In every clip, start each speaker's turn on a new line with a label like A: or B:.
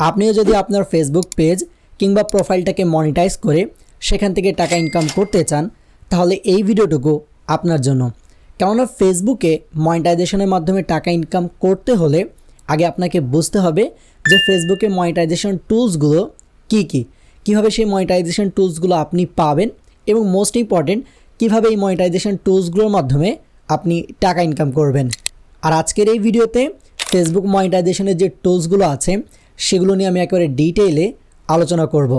A: আপনিও যদি আপনার ফেসবুক পেজ কিংবা প্রোফাইলটাকে মনিটাইজ করে সেখান থেকে টাকা ইনকাম করতে চান তাহলে এই ভিডিওটুকু আপনার জন্য। কেননা ফেসবুকে মনিটাইজেশনের মাধ্যমে টাকা ইনকাম করতে হলে আগে আপনাকে বুঝতে হবে যে ফেসবুকে মনিটাইজেশন টুলসগুলো কী কীভাবে সেই মনিটাইজেশন টুলসগুলো আপনি পাবেন এবং মোস্ট ইম্পর্টেন্ট কীভাবে এই মনিটাইজেশন টুলসগুলোর মাধ্যমে আপনি টাকা ইনকাম করবেন। আর আজকের এই ভিডিওতে ফেসবুক মনিটাইজেশনের যে টুলসগুলো আছে সেগুলো নিয়ে আমি একেবারে ডিটেইলে আলোচনা করব।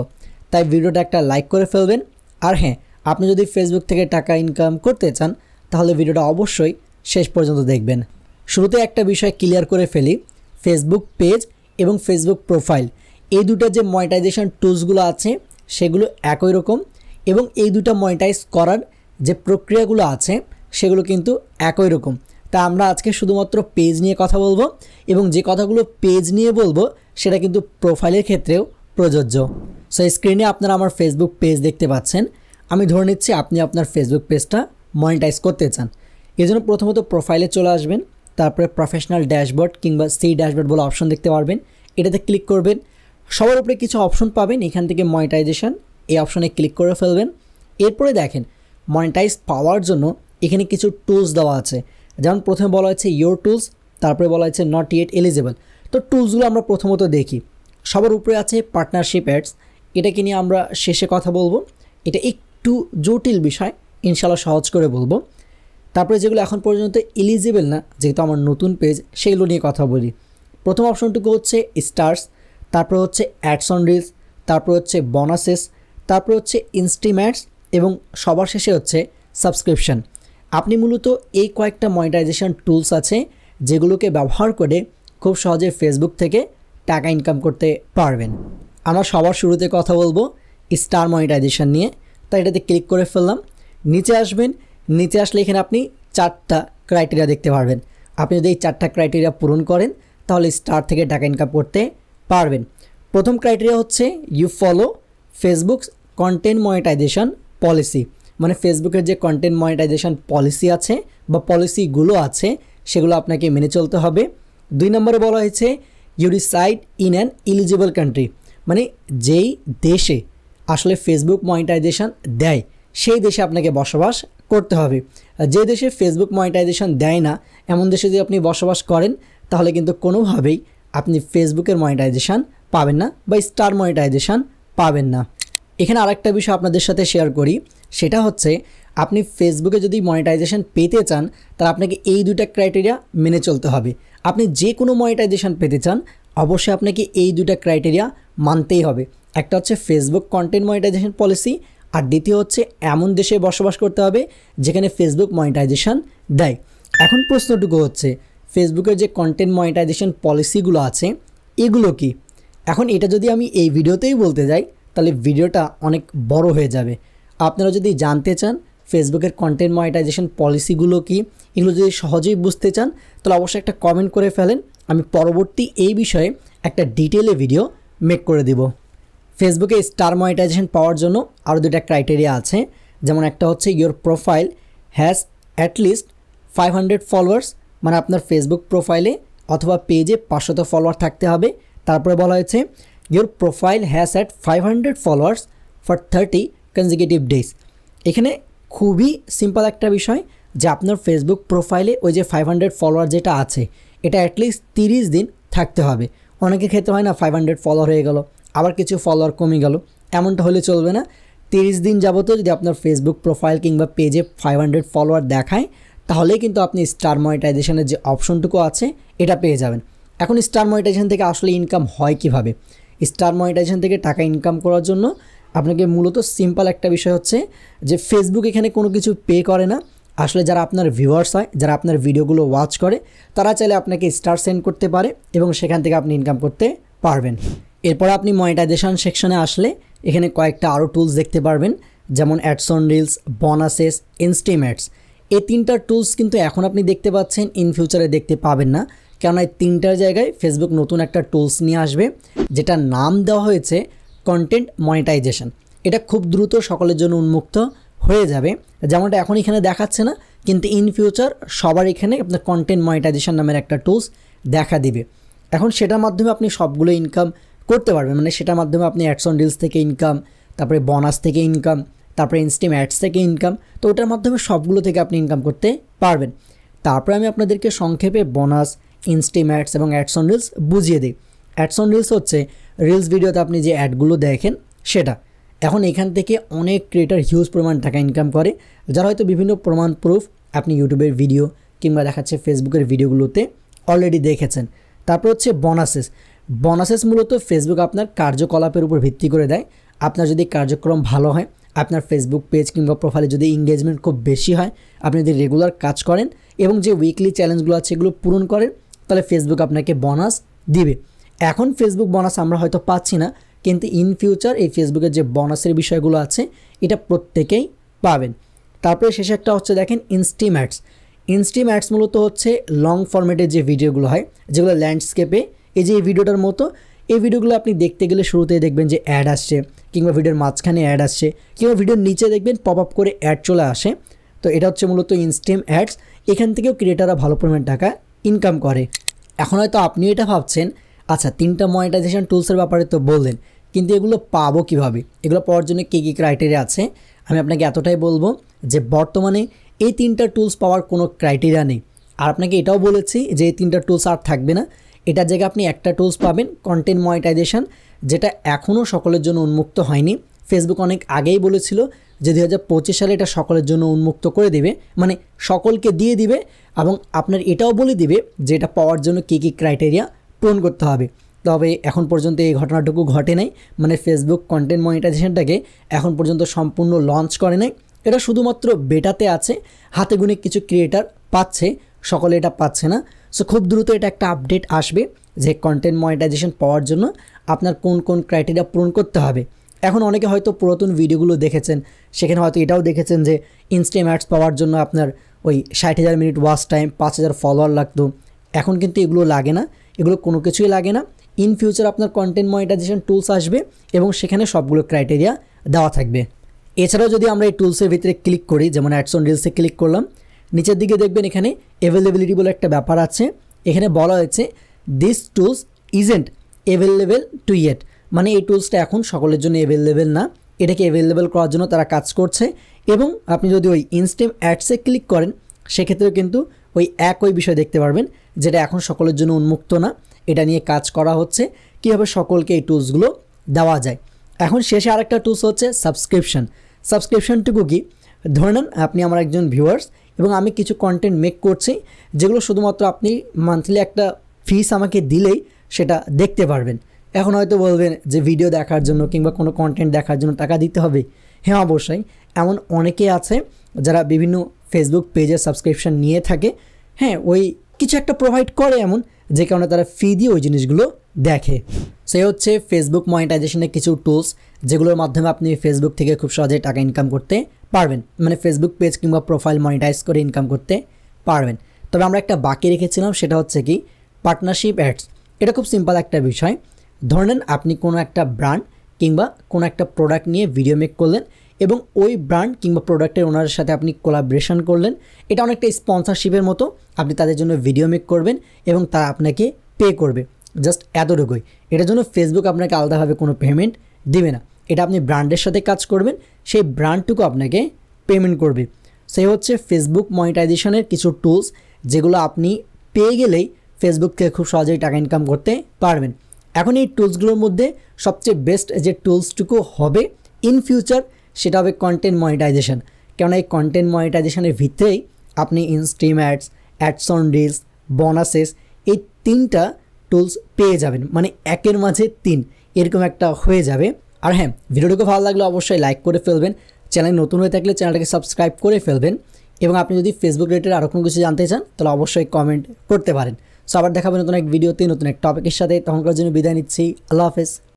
A: তাই ভিডিওটা একটা লাইক করে ফেলবেন। আর হ্যাঁ, আপনি যদি ফেসবুক থেকে টাকা ইনকাম করতে চান তাহলে ভিডিওটা অবশ্যই শেষ পর্যন্ত দেখবেন। শুরুতে একটা বিষয় ক্লিয়ার করে ফেলি, ফেসবুক পেজ এবং ফেসবুক প্রোফাইল এই দুটো যে মনিটাইজেশন টুলসগুলো আছে সেগুলো একই রকম এবং এই দুটো মনিটাইজ করার যে প্রক্রিয়াগুলো আছে সেগুলো কিন্তু একই রকম। তা আমরা আজকে শুধুমাত্র পেজ নিয়ে কথা বলবো এবং যে কথাগুলো পেজ নিয়ে বলবো সেটা কিন্তু প্রোফাইলের ক্ষেত্রেও প্রযোজ্য। সো স্ক্রিনে আপনারা আমার ফেসবুক পেজ দেখতে পাচ্ছেন। আমি ধরে নিচ্ছি আপনি আপনার ফেসবুক পেজটা মনিটাইজ করতে চান। এই জন্য প্রথমত প্রোফাইলে চলে আসবেন, তারপরে প্রফেশনাল ড্যাশবোর্ড কিংবা সি ড্যাশবোর্ড বলে অপশন দেখতে পারবেন, এটাতে ক্লিক করবেন। সবার উপরে কিছু অপশন পাবেন, এখান থেকে মনিটাইজেশন এই অপশনে ক্লিক করে ফেলবেন। এরপরে দেখেন মনিটাইজ পাওয়ার জন্য এখানে কিছু টুলস দেওয়া আছে। যেমন প্রথমে বলা হয়েছে ইয়োর টুলস, তারপরে বলা হয়েছে নট ইয়েট এলিজিবল। তো টুলসগুলো আমরা প্রথমত দেখি। সবার উপরে আছে পার্টনারশিপ অ্যাডস, এটাকে নিয়ে আমরা শেষে কথা বলবো। এটা একটু জটিল বিষয়, ইনশাল্লাহ সহজ করে বলবো। তারপরে যেগুলো এখন পর্যন্ত এলিজিবল না, যেহেতু আমার নতুন পেজ, সেগুলো নিয়ে কথা বলি। প্রথম অপশনটুকু হচ্ছে স্টার্স, তারপর হচ্ছে অ্যাডস অন রিলস, তারপর হচ্ছে বোনাসেস, তারপর হচ্ছে ইনস্টিম্যাটস এবং সবার শেষে হচ্ছে সাবস্ক্রিপশন। আপনি মূলত এই কয়েকটা মনিটাইজেশন টুলস আছে যেগুলোকে ব্যবহার করে খুব সহজে ফেসবুক থেকে টাকা ইনকাম করতে পারবেন। আমরা সবার শুরুতে কথা বলবো স্টার মনিটাইজেশন নিয়ে। তাই এটাতে ক্লিক করে ফেললাম। নিচে আসবেন, নিচে আসলে এখানে আপনি 4টা ক্রাইটেরিয়া দেখতে পারবেন। আপনি যদি এই 4টা ক্রাইটেরিয়া পূরণ করেন তাহলে স্টার থেকে টাকা ইনকাম করতে পারবেন। প্রথম ক্রাইটেরিয়া হচ্ছে you follow Facebook content monetization policy, মানে ফেসবুকের যে কন্টেন্ট মনিটাইজেশন পলিসি আছে বা পলিসিগুলো আছে সেগুলো আপনাকে মেনে চলতে হবে। 2 নম্বরে বলা হয়েছে you reside in an eligible country, মানে যেই দেশে আসলে ফেসবুক মনিটাইজেশন দেয় সেই দেশে আপনাকে বসবাস করতে হবে। যে দেশে ফেসবুক মনিটাইজেশন দেয় না এমন দেশে যদি আপনি বসবাস করেন তাহলে কিন্তু কোনোভাবেই আপনি ফেসবুকের মনিটাইজেশন পাবেন না বা স্টার মনিটাইজেশন পাবেন না। এখানে আরেকটা বিষয় আপনাদের সাথে শেয়ার করি, সেটা হচ্ছে আপনি ফেসবুকে যদি মনিটাইজেশন পেতে চান তাহলে আপনাকে এই 2টা ক্রাইটেরিয়া মেনে চলতে হবে। আপনি যে কোনো মনিটাইজেশন পেতে চান অবশ্যই আপনাকে এই 2টা ক্রাইটেরিয়া মানতেই হবে। একটা হচ্ছে ফেসবুক কন্টেন্ট মনিটাইজেশন পলিসি, আর দ্বিতীয় হচ্ছে এমন দেশে বসবাস করতে হবে যেখানে ফেসবুক মনিটাইজেশন দেয়। এখন প্রশ্নটুকু হচ্ছে ফেসবুকের যে কন্টেন্ট মনিটাইজেশন পলিসিগুলো আছে এগুলো কি? এখন এটা যদি আমি এই ভিডিওতেই বলতে যাই তাহলে ভিডিওটা অনেক বড় হয়ে যাবে। আপনারা যদি জানতে চান ফেসবুকের কন্টেন্ট মনিটাইজেশন পলিসিগুলো কি, এগুলো যদি সহজেই বুঝতে চান তাহলে অবশ্যই একটা কমেন্ট করে ফেলেন, আমি পরবর্তী এই বিষয়ে একটা ডিটেলে ভিডিও মেক করে দিব। ফেসবুকে স্টার মনিটাইজেশন পাওয়ার জন্য আরও 2টা ক্রাইটেরিয়া আছে। যেমন একটা হচ্ছে your profile has at least 500 followers, মানে আপনার ফেসবুক প্রোফাইলে অথবা পেজে 500 ফলোয়ার থাকতে হবে। তারপরে বলা হয়েছে your profile has at 500 followers for 30 consecutive days. এখানে খুবই সিম্পল একটা বিষয় যে আপনার ফেসবুক প্রোফাইলে ওই যে 500 ফলোয়ার যেটা আছে এটা অ্যাটলিস্ট 30 দিন থাকতে হবে। অনেকের ক্ষেত্রে হয় না 500 ফলোয়ার হয়ে গেল, আবার কিছু ফলোয়ার কমে গেল, এমনটা হলে চলবে না। 30 দিন যাবতও যদি আপনার ফেসবুক প্রোফাইল কিংবা পেজে 500 ফলোয়ার দেখায় তাহলেই কিন্তু আপনি স্টার মনিটাইজেশনের যে অপশনটুকু আছে এটা পেয়ে যাবেন। এখন স্টার মনিটাইজেশন থেকে আসলে ইনকাম হয় কিভাবে? স্টার মনিটাইজেশন থেকে টাকা ইনকাম করার জন্য আপনাকে মূলত সিম্পল একটা বিষয় হচ্ছে যে ফেসবুক এখানে কোনো কিছু পে করে না। আসলে যারা আপনার ভিউয়ার্স হয়, যারা আপনার ভিডিওগুলো ওয়াচ করে, তারা চাইলে আপনাকে স্টার সেন্ড করতে পারে এবং সেখান থেকে আপনি ইনকাম করতে পারবেন। এরপর আপনি মনিটাইজেশন সেকশনে আসলে এখানে কয়েকটা আরও টুলস দেখতে পারবেন, যেমন অ্যাডস অন রিলস, বোনাসেস, ইনস্টিম্যাটস। এই 3টা টুলস কিন্তু এখন আপনি দেখতে পাচ্ছেন, ইন ফিউচারে দেখতে পাবেন না, কেননা এই 3টার জায়গায় ফেসবুক নতুন একটা টুলস নিয়ে আসবে যেটার নাম দেওয়া হয়েছে কন্টেন্ট মনিটাইজেশন। এটা খুব দ্রুত সকলের জন্য উন্মুক্ত হয়ে যাবে, যেমনটা এখন এখানে দেখাচ্ছে না, কিন্তু ইন ফিউচার সবার এখানে আপনার কন্টেন্ট মনিটাইজেশন নামের একটা টুলস দেখা দিবে। এখন সেটার মাধ্যমে আপনি সবগুলো ইনকাম করতে পারবেন, মানে সেটার মাধ্যমে আপনি অ্যাডস অন রিলস থেকে ইনকাম, তারপরে বোনাস থেকে ইনকাম, তারপরে ইনস্টিম অ্যাডস থেকে ইনকাম, তো ওটার মাধ্যমে সবগুলো থেকে আপনি ইনকাম করতে পারবেন। তারপরে আমি আপনাদেরকে সংক্ষেপে বোনাস, ইনস্টিম অ্যাডস এবং অ্যাডস অন রিলস বুঝিয়ে দিই। অ্যাডস অন রিলস হচ্ছে রিলস ভিডিওতে আপনি যে অ্যাডগুলো দেখেন সেটা। এখন এখান থেকে অনেক ক্রিয়েটার হিউজ পরিমাণ টাকা ইনকাম করে, যারা হয়তো বিভিন্ন প্রমাণ প্রুফ আপনি ইউটিউবের ভিডিও কিংবা দেখাচ্ছে ফেসবুকের ভিডিওগুলোতে অলরেডি দেখেছেন। তারপর হচ্ছে বোনাসেস। বোনাসেস মূলত ফেসবুক আপনার কার্যকলাপের উপর ভিত্তি করে দেয়। আপনার যদি কার্যক্রম ভালো হয়, আপনার ফেসবুক পেজ কিংবা প্রোফাইলে যদি এঙ্গেজমেন্ট খুব বেশি হয়, আপনি যদি রেগুলার কাজ করেন এবং যে উইকলি চ্যালেঞ্জগুলো আছে এগুলো পূরণ করেন, তাহলে ফেসবুক আপনাকে বোনাস দিবে। এখন ফেসবুক বোনাস আমরা হয়তো পাচ্ছি না, কিন্তু ইন ফিউচার এই ফেসবুকের যে বোনাসের বিষয়গুলো আছে এটা প্রত্যেকেই পাবেন। তারপরে শেষে একটা হচ্ছে দেখেন ইনস্টিম অ্যাডস। ইনস্টিম অ্যাডস মূলত হচ্ছে লং ফরম্যাটের যে ভিডিওগুলো হয়, যেগুলো ল্যান্ডস্কেপে, এই যে এই ভিডিওটার মতো, এই ভিডিওগুলো আপনি দেখতে গেলে শুরুতেই দেখবেন যে অ্যাড আসছে, কিংবা ভিডিওর মাঝখানে অ্যাড আসছে, কিংবা ভিডিওর নিচে দেখবেন পপ আপ করে অ্যাড চলে আসে। তো এটা হচ্ছে মূলত ইনস্টিম অ্যাডস। এখান থেকেও ক্রিয়েটাররা ভালো পরিমাণ টাকা ইনকাম করে। এখন হয়তো আপনি এটা ভাবছেন, আচ্ছা 3টা মনিটাইজেশন টুলসের ব্যাপারে তো বললেন, কিন্তু এগুলো পাবো কীভাবে, এগুলো পাওয়ার জন্য কী কী ক্রাইটেরিয়া আছে? আমি আপনাকে এতটাই বলবো যে বর্তমানে এই 3টা টুলস পাওয়ার কোনো ক্রাইটেরিয়া নেই। আর আপনাকে এটাও বলেছি যে এই 3টা টুলস আর থাকবে না। এটার জায়গায় আপনি একটা টুলস পাবেন, কন্টেন্ট মনিটাইজেশন, যেটা এখনও সকলের জন্য উন্মুক্ত হয়নি। ফেসবুক অনেক আগেই বলেছিল যে 2025 সালে এটা সকলের জন্য উন্মুক্ত করে দেবে, মানে সকলকে দিয়ে দিবে, এবং আপনার এটাও বলে দিবে যে এটা পাওয়ার জন্য কী কী ক্রাইটেরিয়া পূরণ করতে হবে। তবে এখন পর্যন্ত এই ঘটনাটুকু ঘটে নাই, মানে ফেসবুক কন্টেন্ট মনিটাইজেশনটাকে এখন পর্যন্ত সম্পূর্ণ লঞ্চ করে নাই। এটা শুধুমাত্র বেটাতে আছে, হাতে গুনে কিছু ক্রিয়েটার পাচ্ছে, সকলে এটা পাচ্ছে না। সো খুব দ্রুত এটা একটা আপডেট আসবে যে কন্টেন্ট মনিটাইজেশন পাওয়ার জন্য আপনার কোন কোন ক্রাইটেরিয়া পূরণ করতে হবে। এখন অনেকে হয়তো পুরাতন ভিডিওগুলো দেখেছেন, সেখানে হয়তো এটাও দেখেছেন যে ইনস্টিম অ্যাডস পাওয়ার জন্য আপনার ওই 60,000 মিনিট ওয়াচ টাইম, 5,000 ফলোয়ার লাগতো। এখন কিন্তু এগুলো লাগে না, এগুলো কোনো কিছুই লাগে না। ইন ফিউচার আপনার কন্টেন্ট মনিটাইজেশন টুলস আসবে এবং সেখানে সবগুলো ক্রাইটেরিয়া দেওয়া থাকবে। এছাড়াও যদি আমরা এই টুলসের ভিতরে ক্লিক করি, যেমন অ্যাডস অন রিলসে ক্লিক করলাম, নিচের দিকে দেখবেন এখানে অ্যাভেলেবিলিটি বলে একটা ব্যাপার আছে। এখানে বলা হয়েছে this tools isn't available two yet, মানে এই টুলসটা এখন সকলের জন্য অ্যাভেলেবেল না, এটাকে অ্যাভেলেবেল করার জন্য তারা কাজ করছে। এবং আপনি যদি ওই ইনস্টিম অ্যাডসে ক্লিক করেন, সেক্ষেত্রেও কিন্তু ওই একই বিষয় দেখতে পারবেন, যেটা এখন সকলের জন্য উন্মুক্ত না। এটা নিয়ে কাজ করা হচ্ছে কীভাবে সকলকে এই টুলসগুলো দেওয়া যায়। এখন শেষে আরেকটা টুলস হচ্ছে সাবস্ক্রিপশন। সাবস্ক্রিপশনটুকু কি, ধরে নেন আপনি আমার একজন ভিউয়ার্স এবং আমি কিছু কন্টেন্ট মেক করছি, যেগুলো শুধুমাত্র আপনি মান্থলি একটা ফিস আমাকে দিলেই সেটা দেখতে পারবেন। এখন হয়তো বলবেন যে ভিডিও দেখার জন্য কিংবা কোনো কন্টেন্ট দেখার জন্য টাকা দিতে হবে। হ্যাঁ, অবশ্যই এমন অনেকে আছে যারা বিভিন্ন ফেসবুক পেজের সাবস্ক্রিপশন নিয়ে থাকে। হ্যাঁ, ওই কিছু একটা প্রোভাইড করে এমন, যে কারণে তারা ফি দিয়ে ওই জিনিসগুলো দেখে। সে হচ্ছে ফেসবুক মনিটাইজেশনের কিছু টুলস, যেগুলোর মাধ্যমে আপনি ফেসবুক থেকে খুব সহজে টাকা ইনকাম করতে পারবেন, মানে ফেসবুক পেজ কিংবা প্রোফাইল মনিটাইজ করে ইনকাম করতে পারবেন। তবে আমরা একটা বাকি রেখেছিলাম, সেটা হচ্ছে কি পার্টনারশিপ অ্যাডস। এটা খুব সিম্পল একটা বিষয়। ধরে নেন আপনি কোনো একটা ব্র্যান্ড কিংবা কোনো একটা প্রোডাক্ট নিয়ে ভিডিও মেক করলেন এবং ওই ব্র্যান্ড কিংবা প্রোডাক্টের ওনারের সাথে আপনি কোলাবরেশন করলেন। এটা অনেকটা স্পন্সরশিপের মতো, আপনি তাদের জন্য ভিডিও মেক করবেন এবং তারা আপনাকে পে করবে, জাস্ট এতটুকুই। এটার জন্য ফেসবুক আপনাকে আলাদাভাবে কোনো পেমেন্ট দেবে না। এটা আপনি ব্র্যান্ডের সাথে কাজ করবেন, সেই ব্র্যান্ডটুকু আপনাকে পেমেন্ট করবে। সেই হচ্ছে ফেসবুক মনিটাইজেশনের কিছু টুলস, যেগুলো আপনি পেয়ে গেলেই ফেসবুক থেকে খুব সহজেই টাকা ইনকাম করতে পারবেন। এখন এই টুলসগুলোর মধ্যে সবচেয়ে বেস্ট যে টুলসটুকু হবে ইন ফিউচার, সেটা হবে কন্টেন্ট মনিটাইজেশন। কেননা এই কন্টেন্ট মনিটাইজেশনের ভিতরেই আপনি ইনস্টিম ads, ads on reels, bonuses, এই 3টা টুলস পেয়ে যাবেন, মানে একের মাঝে 3 এরকম একটা হয়ে যাবে। আর হ্যাঁ, ভিডিওটিকে ভালো লাগলে অবশ্যই লাইক করে ফেলবেন, চ্যানেল নতুন হয়ে থাকলে চ্যানেলটাকে সাবস্ক্রাইব করে ফেলবেন, এবং আপনি যদি ফেসবুক রিলেটেড আরও কোনো কিছু জানতে চান তাহলে অবশ্যই কমেন্ট করতে পারেন। সো আবার দেখাবেন নতুন এক ভিডিওতে নতুন এক টপিকের সাথে। তখনকার জন্য বিদায় নিচ্ছি। আল্লাহ হাফেজ।